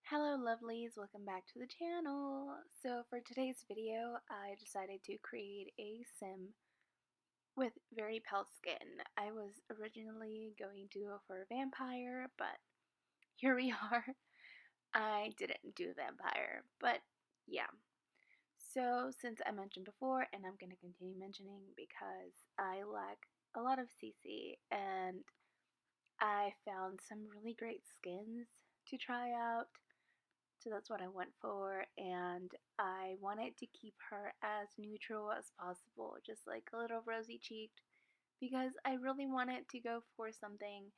Hello lovelies, welcome back to the channel. So for today's video, I decided to create a sim with very pale skin. I was originally going to go for a vampire, but here we are. I didn't do a vampire, but yeah. So since I mentioned before, and I'm going to continue mentioning because I lack a lot of CC, and I found some really great skins to try out. So that's what I went for, and I wanted to keep her as neutral as possible, just like a little rosy cheeked, because I really wanted to go for something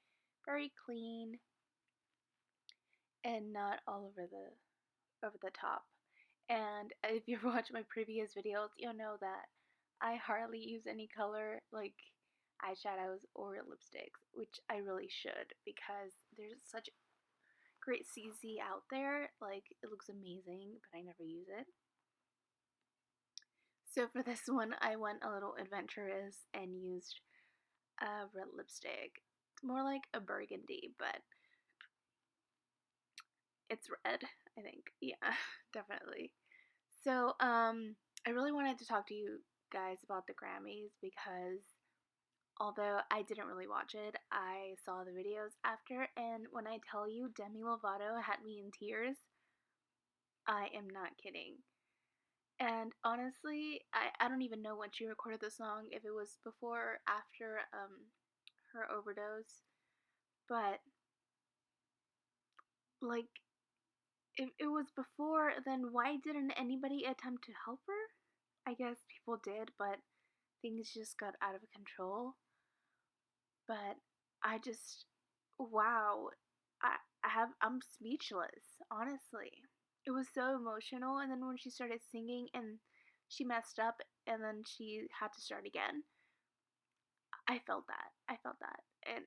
very clean and not all over the top. And if you've watched my previous videos, you'll know that I hardly use any color like eyeshadows or lipsticks, which I really should because there's such great CC out there. Like, it looks amazing, but I never use it. So for this one, I went a little adventurous and used a red lipstick. It's more like a burgundy, but it's red, I think. Yeah, definitely. So, I really wanted to talk to you guys about the Grammys because although I didn't really watch it, I saw the videos after, and when I tell you Demi Lovato had me in tears, I am not kidding. And honestly, I don't even know when she recorded the song, if it was before or after her overdose. But like if it was before, then why didn't anybody attempt to help her? I guess people did, but things just got out of control. But I just wow. I'm speechless, honestly. It was so emotional, and then when she started singing and she messed up and then she had to start again, I felt that. I felt that. And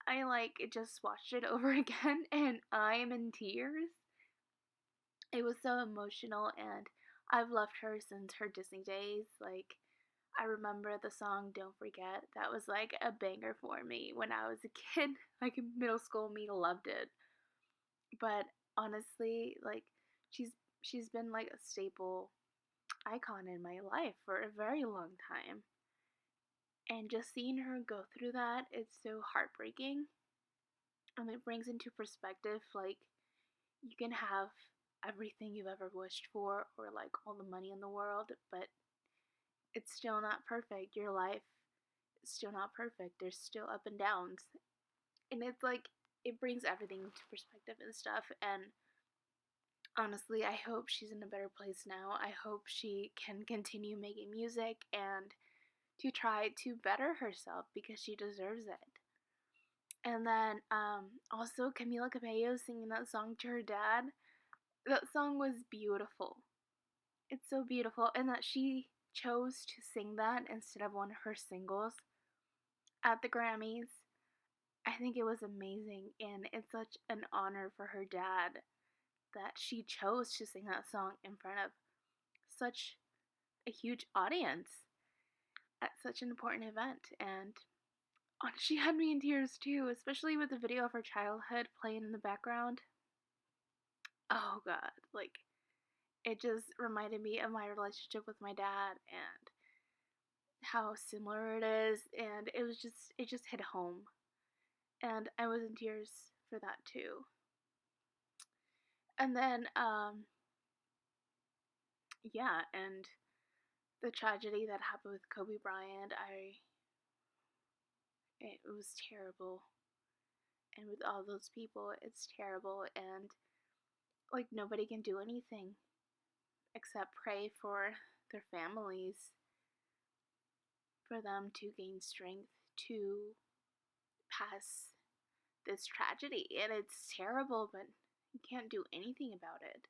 I like just watched it over again and I am in tears. It was so emotional and I've loved her since her Disney days. Like, I remember the song Don't Forget. That was like a banger for me when I was a kid. Like in middle school, me loved it. But honestly, like she's been like a staple icon in my life for a very long time. And just seeing her go through that, it's so heartbreaking. And it brings into perspective like you can have everything you've ever wished for or like all the money in the world, but it's still not perfect. Your life is still not perfect. There's still up and downs. And it's like it brings everything into perspective and stuff. And honestly, I hope she's in a better place now. I hope she can continue making music and to try to better herself because she deserves it. And then also Camila Cabello singing that song to her dad. That song was beautiful. It's so beautiful, and that she chose to sing that instead of one of her singles at the Grammys. I think it was amazing, and it's such an honor for her dad that she chose to sing that song in front of such a huge audience at such an important event. And she had me in tears too, especially with the video of her childhood playing in the background. Oh god, like it just reminded me of my relationship with my dad and how similar it is, and it just hit home. And I was in tears for that too. And then yeah, and the tragedy that happened with Kobe Bryant, it was terrible. And with all those people, it's terrible, and like nobody can do anything except pray for their families, for them to gain strength to pass this tragedy. And it's terrible, but you can't do anything about it.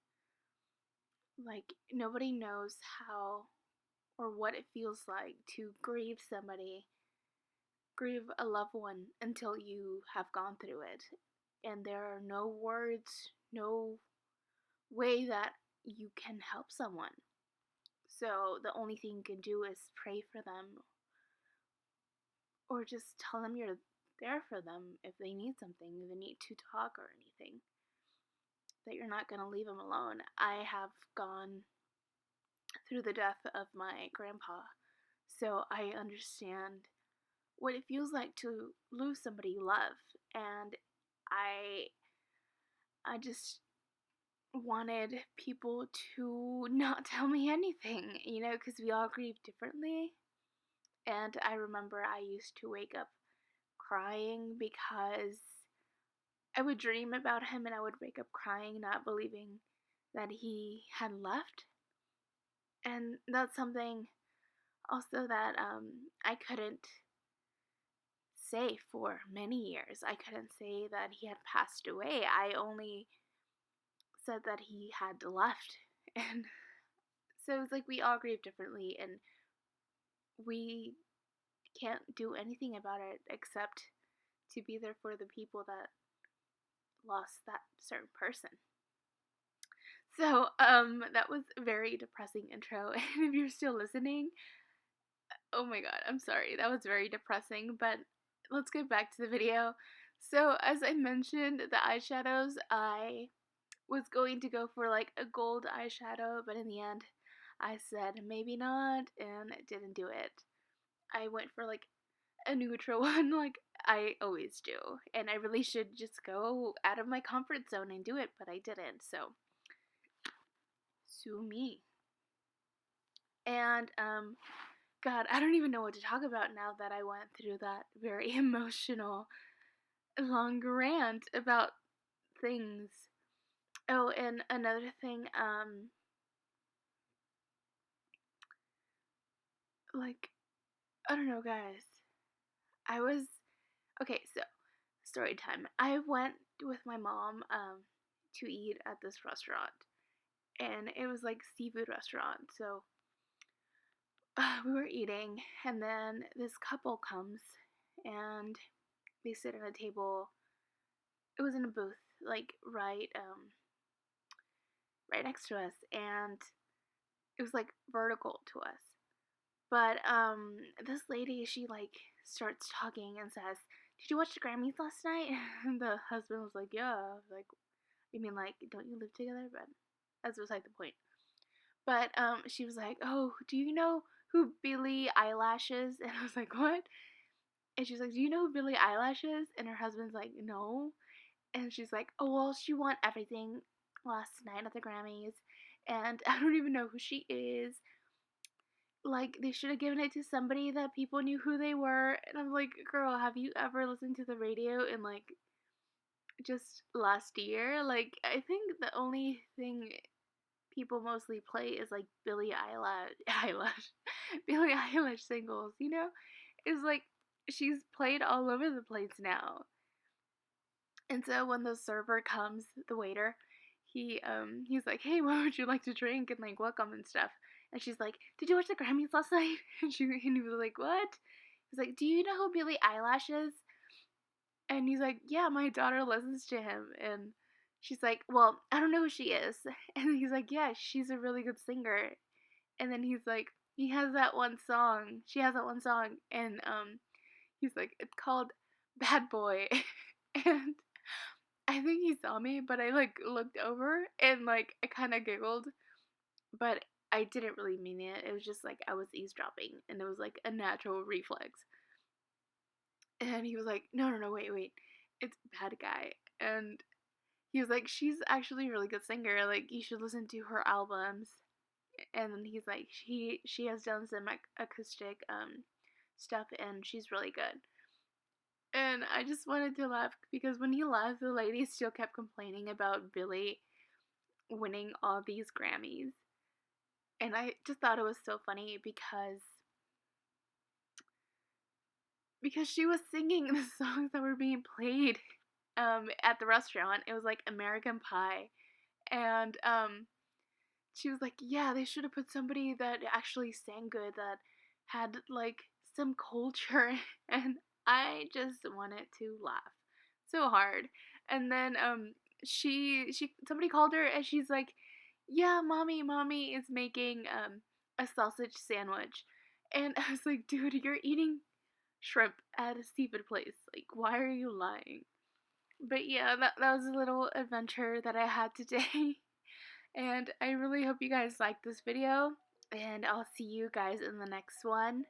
Like, nobody knows how or what it feels like to grieve somebody, grieve a loved one until you have gone through it. And there are no words, no way that you can help someone. So the only thing you can do is pray for them or just tell them you're there for them if they need something, if they need to talk or anything. that you're not going to leave him alone. I have gone through the death of my grandpa, so I understand what it feels like to lose somebody you love. And I I just wanted people to not tell me anything, because we all grieve differently. And I remember I used to wake up crying because I would dream about him and I would wake up crying, not believing that he had left. And that's something also that I couldn't say for many years. I couldn't say that he had passed away. I only said that he had left. And so it's like we all grieve differently, and we can't do anything about it except to be there for the people that lost that certain person. So, that was a very depressing intro. And if you're still listening, oh my god, I'm sorry. That was very depressing, but let's get back to the video. So, as I mentioned, the eyeshadows, I was going to go for like a gold eyeshadow, but in the end, I said maybe not, and didn't do it. I went for like a neutral one, like I always do, and I really should just go out of my comfort zone and do it, but I didn't, so sue me. And God, I don't even know what to talk about now that I went through that very emotional long rant about things. Oh, and another thing, like, I don't know, guys. I was okay, so story time. I went with my mom to eat at this restaurant, and it was like seafood restaurant. So we were eating, and then this couple comes, and they sit at a table. It was in a booth, like right next to us, and it was like vertical to us. But this lady, she like starts talking and says, "Did you watch the Grammys last night?" And the husband was like, "Yeah." Like, you mean like, don't you live together? But that's beside the point. But she was like, "Oh, do you know who Billie Eilish is?" And I was like, "What?" And she's like, "Do you know who Billie Eilish is?" And her husband's like, "No." And she's like, "Oh well, she won everything last night at the Grammys, and I don't even know who she is. Like, they should have given it to somebody that people knew who they were." And I'm like, "Girl, have you ever listened to the radio in like just last year? Like, I think the only thing people mostly play is like Billie Eilish, Billie Eilish singles. It's like she's played all over the place now." And so when the server comes, the waiter, he's like, "Hey, what would you like to drink?" and like welcome and stuff. And she's like, "Did you watch the Grammys last night?" And he was like, "What?" He's like, "Do you know who Billie Eilish is?" And he's like, "Yeah, my daughter listens to him." And she's like, "Well, I don't know who she is." And he's like, "Yeah, she's a really good singer." And then he's like, "He has that one song. She has that one song." And he's like, "It's called Bad Boy." And I think he saw me, but I like looked over and like I kind of giggled, but I didn't really mean it. It was just like I was eavesdropping, and it was like a natural reflex. And he was like, "No, no, no, wait, wait, it's Bad Guy." And he was like, "She's actually a really good singer. Like you should listen to her albums." And then he's like, she has done some acoustic stuff, and she's really good." And I just wanted to laugh because when he left, the lady still kept complaining about Billie winning all these Grammys. And I just thought it was so funny because she was singing the songs that were being played at the restaurant. It was like American Pie. And she was like, "Yeah, they should have put somebody that actually sang good, that had like some culture." And I just wanted to laugh so hard. And then she somebody called her and she's like, "Yeah, mommy is making a sausage sandwich." And I was like, "Dude, you're eating shrimp at a seafood place. Like, why are you lying?" But yeah, that was a little adventure that I had today. And I really hope you guys liked this video. And I'll see you guys in the next one.